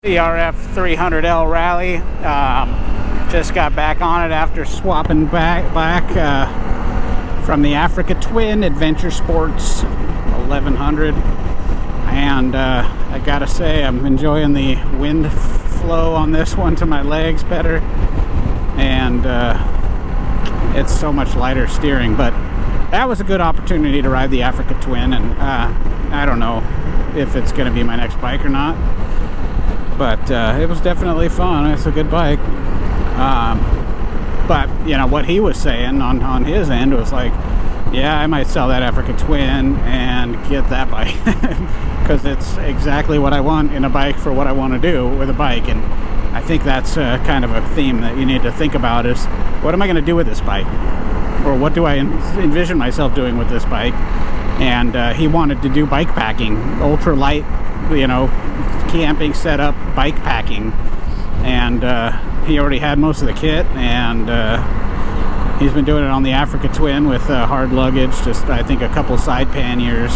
CRF300L Rally. Just got back on it after swapping back from the Africa Twin Adventure Sports 1100, and I gotta say I'm enjoying the wind flow on this one to my legs better, and it's so much lighter steering. But that was a good opportunity to ride the Africa Twin, and I don't know if it's going to be my next bike or not, but it was definitely fun. It's a good bike. But you know what he was saying on his end was like, yeah, I might sell that Africa Twin and get that bike because it's exactly what I want in a bike for what I want to do with a bike. And I think that's kind of a theme that you need to think about is, what am I going to do with this bike, or what do I envision myself doing with this bike? And he wanted to do bike packing, ultra light, you know, camping setup, bike packing. And he already had most of the kit, and he's been doing it on the Africa Twin with hard luggage, just I think a couple side panniers,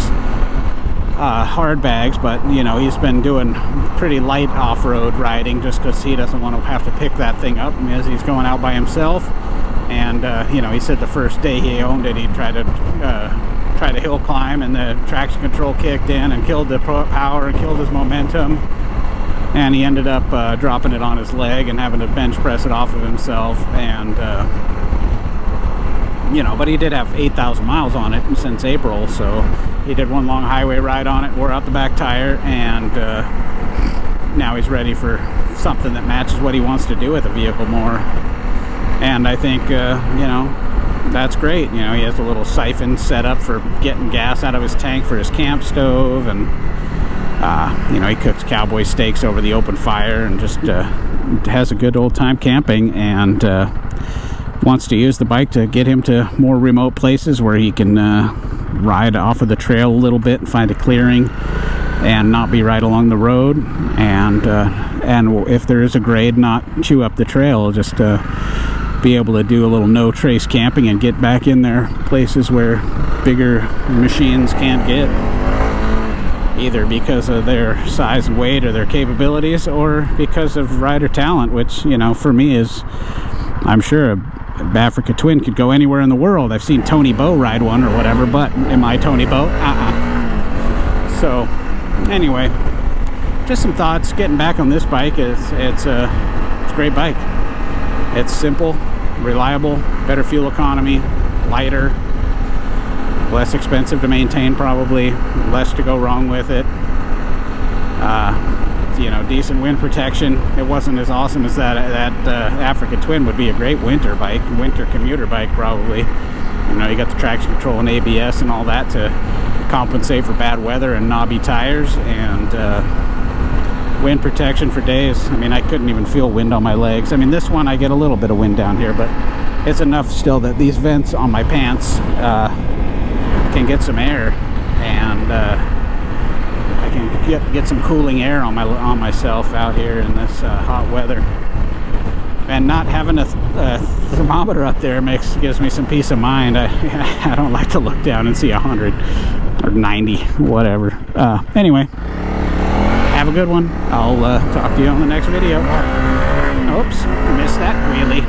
hard bags, but you know, he's been doing pretty light off-road riding just because he doesn't want to have to pick that thing up as he's going out by himself. And you know, he said the first day he owned it, he tried to hill climb, and the traction control kicked in and killed the power and killed his momentum. And he ended up dropping it on his leg and having to bench press it off of himself. And you know, but he did have 8,000 miles on it since April, so he did one long highway ride on it, wore out the back tire, and now he's ready for something that matches what he wants to do with the vehicle more. And I think you know, that's great. You know, he has a little siphon set up for getting gas out of his tank for his camp stove, and you know, he cooks cowboy steaks over the open fire and just has a good old time camping, and wants to use the bike to get him to more remote places where he can ride off of the trail a little bit and find a clearing and not be right along the road, and if there is a grade, not chew up the trail, just be able to do a little no trace camping and get back in there places where bigger machines can't get, either because of their size and weight or their capabilities, or because of rider talent, which, you know, for me is, I'm sure a Africa Twin could go anywhere in the world. I've seen Tony Bow ride one or whatever, but am I Tony Bow? So anyway, just some thoughts. Getting back on this bike is it's a great bike. It's simple, reliable, better fuel economy, lighter, less expensive to maintain, probably less to go wrong with it. You know, decent wind protection. It wasn't as awesome as that Africa Twin. Would be a great winter bike, winter commuter bike probably. You know, you got the traction control and ABS and all that to compensate for bad weather and knobby tires, and wind protection for days. I mean, I couldn't even feel wind on my legs. I mean, this one I get a little bit of wind down here, but it's enough still that these vents on my pants can get some air, and I can get some cooling air on myself out here in this hot weather. And not having a thermometer up there gives me some peace of mind. I don't like to look down and see 100 or 90, whatever. Anyway, have a good one. I'll talk to you on the next video. Oops, missed that really.